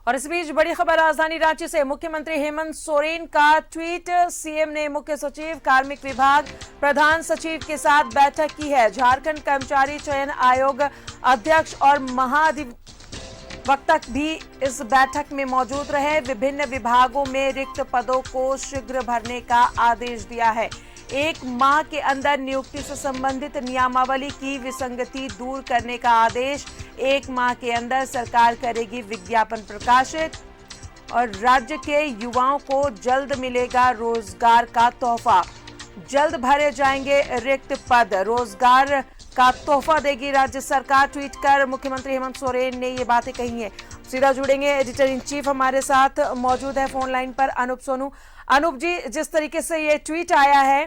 और इस बीच बड़ी खबर राजधानी रांची से। मुख्यमंत्री हेमंत सोरेन का ट्वीट। सीएम ने मुख्य सचिव, कार्मिक विभाग, प्रधान सचिव के साथ बैठक की है। झारखंड कर्मचारी चयन आयोग अध्यक्ष और महाधिवक्ता भी इस बैठक में मौजूद रहे। विभिन्न विभागों में रिक्त पदों को शीघ्र भरने का आदेश दिया है। 1 माह के अंदर नियुक्ति से संबंधित नियमावली की विसंगति दूर करने का आदेश। 1 माह के अंदर सरकार करेगी विज्ञापन प्रकाशित। और राज्य के युवाओं को जल्द मिलेगा रोजगार का तोहफा। जल्द भरे जाएंगे रिक्त पद, रोजगार का तोहफा देगी राज्य सरकार। ट्वीट कर मुख्यमंत्री हेमंत सोरेन ने ये बातें कही हैं। सीधा जुड़ेंगे, एडिटर इन चीफ हमारे साथ मौजूद है फोन लाइन पर अनूप सोनू। अनूप जी, जिस तरीके से ये ट्वीट आया है,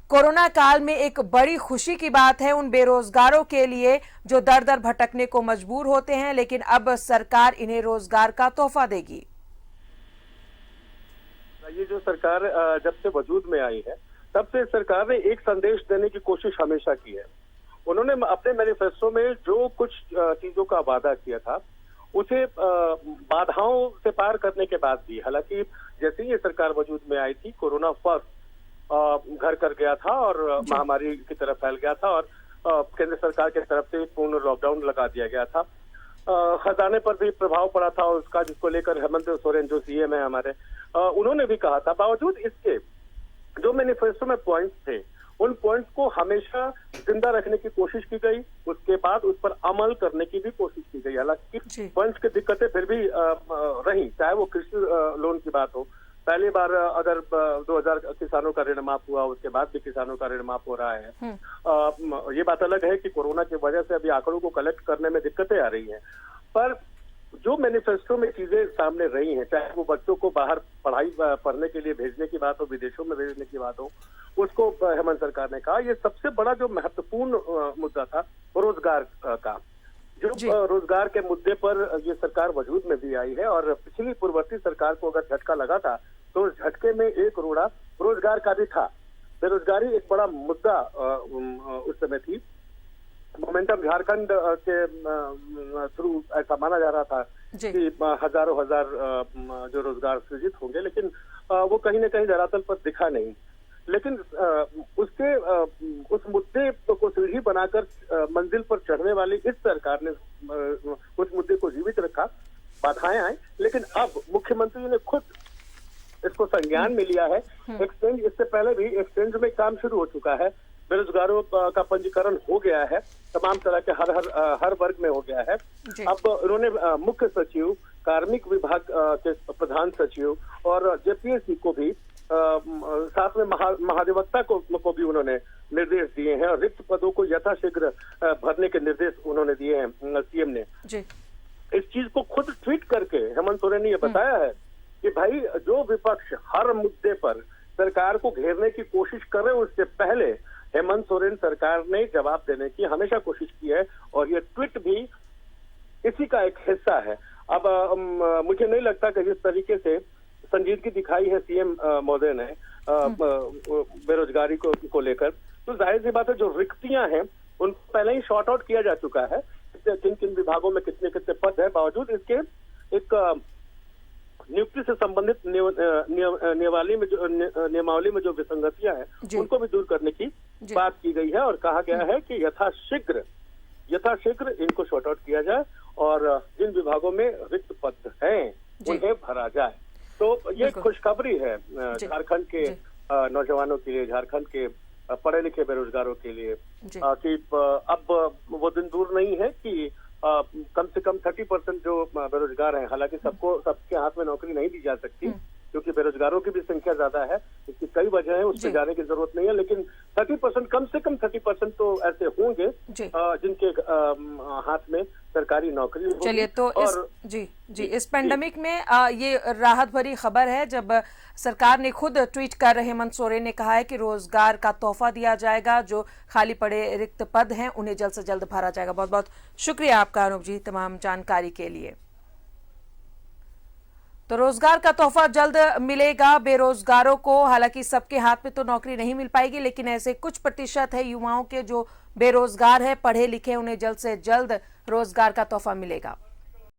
कोरोना काल में एक बड़ी खुशी की बात है उन बेरोजगारों के लिए जो दर दर भटकने को मजबूर होते हैं, लेकिन अब सरकार इन्हें रोजगार का तोहफा देगी। ये जो सरकार जब से वजूद में आई है तब से सरकार ने एक संदेश देने की कोशिश हमेशा की है। उन्होंने अपने मैनिफेस्टो में जो कुछ चीजों का वादा किया था उसे बाधाओं से पार करने के बाद भी, हालांकि जैसे ही ये सरकार वजूद में आई थी, कोरोना फर्स्ट घर कर गया था और महामारी की तरफ फैल गया था और केंद्र सरकार की तरफ से पूर्ण लॉकडाउन लगा दिया गया था। खजाने पर भी प्रभाव पड़ा था उसका, जिसको लेकर हेमंत सोरेन जो सीएम है हमारे, उन्होंने भी कहा था। बावजूद इसके जो मैनिफेस्टो में पॉइंट्स थे, उन पॉइंट्स को हमेशा जिंदा रखने की कोशिश की गई। उसके बाद उस पर अमल करने की भी कोशिश की गई। हालांकि पॉइंट्स की दिक्कतें फिर भी रही, चाहे वो कृषि लोन की बात हो। पहली बार अगर 2000 किसानों का ऋण माफ हुआ, उसके बाद भी किसानों का ऋण माफ हो रहा है। ये बात अलग है कि कोरोना की वजह से अभी आंकड़ों को कलेक्ट करने में दिक्कतें आ रही हैं, पर जो मैनिफेस्टो में चीजें सामने रही हैं, चाहे वो बच्चों को बाहर पढ़ने के लिए भेजने की बात हो, विदेशों में भेजने की बात हो, उसको हेमंत सरकार ने कहा। ये सबसे बड़ा जो महत्वपूर्ण मुद्दा था रोजगार का, जो रोजगार के मुद्दे पर ये सरकार वजूद में भी आई है। और पिछली पूर्ववर्ती सरकार को अगर झटका लगा था तो उस झटके में एक रोड़ा रोजगार का भी था। बेरोजगारी एक बड़ा मुद्दा उस समय थी। मोमेंटम झारखंड के थ्रू ऐसा माना जा रहा था कि हजारों जो रोजगार सृजित होंगे, लेकिन वो कहीं ना कहीं धरातल पर दिखा नहीं। लेकिन उस मुद्दे को सीढ़ी बनाकर मंजिल पर चढ़ने वाली इस सरकार ने उस मुद्दे को जीवित रखा। बाधाएं आई, लेकिन अब मुख्यमंत्री ने खुद इसको संज्ञान में लिया है। एक्सचेंज, इससे पहले भी एक्सचेंज में काम शुरू हो चुका है। बेरोजगारों का पंजीकरण हो गया है, तमाम तरह के हर वर्ग में हो गया है। अब उन्होंने मुख्य सचिव, कार्मिक विभाग के प्रधान सचिव और जेपीएससी को भी साथ में महाधिवक्ता को भी उन्होंने निर्देश दिए हैं और रिक्त पदों को यथाशीघ्र भरने के निर्देश उन्होंने दिए हैं सीएम ने। इस चीज को खुद ट्वीट करके हेमंत सोरेन ने ये बताया है कि भाई, जो विपक्ष हर मुद्दे पर सरकार को घेरने की कोशिश कर रहे हैं, उससे पहले हेमंत सोरेन सरकार ने जवाब देने की हमेशा कोशिश की है और ये ट्वीट भी इसी का एक हिस्सा है। अब मुझे नहीं लगता कि जिस तरीके से संजीदगी दिखाई है सीएम महोदय ने बेरोजगारी को लेकर, तो जाहिर सी बात है जो रिक्तियां हैं उनको पहले ही शॉर्ट आउट किया जा चुका है। किन किन विभागों में कितने कितने पद है। बावजूद इसके एक नियुक्ति से संबंधित नियमावली में जो विसंगतियां हैं उनको भी दूर करने की बात की गई है और कहा गया है कि यथाशीघ्र इनको शॉर्ट आउट किया जाए और जिन विभागों में रिक्त पद हैं उन्हें भरा जाए। तो ये खुशखबरी है झारखंड के नौजवानों के लिए, झारखंड के पढ़े लिखे बेरोजगारों के लिए, कि अब वो दिन दूर नहीं है कि कम से कम 30% जो बेरोजगार हैं, हालांकि सबके हाथ में नौकरी नहीं दी जा सकती क्योंकि बेरोजगारों की भी संख्या ज्यादा है। इसकी कई वजह है, उस पर जाने की जरूरत नहीं है, लेकिन 30%, कम से कम 30% तो ऐसे होंगे जिनके हाथ में सरकारी नौकरी होगी। चलिए, तो इस पेंडेमिक में ये राहत भरी खबर है जब सरकार ने खुद ट्वीट कर हेमंत सोरेन ने कहा है कि रोजगार का तोहफा दिया जाएगा, जो खाली पड़े रिक्त पद हैं उन्हें जल्द से जल्द भरा जाएगा। बहुत बहुत शुक्रिया आपका अनूप जी तमाम जानकारी के लिए। तो रोजगार का तोहफा जल्द मिलेगा बेरोजगारों को। हालांकि सबके हाथ में तो नौकरी नहीं मिल पाएगी, लेकिन ऐसे कुछ प्रतिशत है युवाओं के जो बेरोजगार है, पढ़े लिखे, उन्हें जल्द से जल्द रोजगार का तोहफा मिलेगा।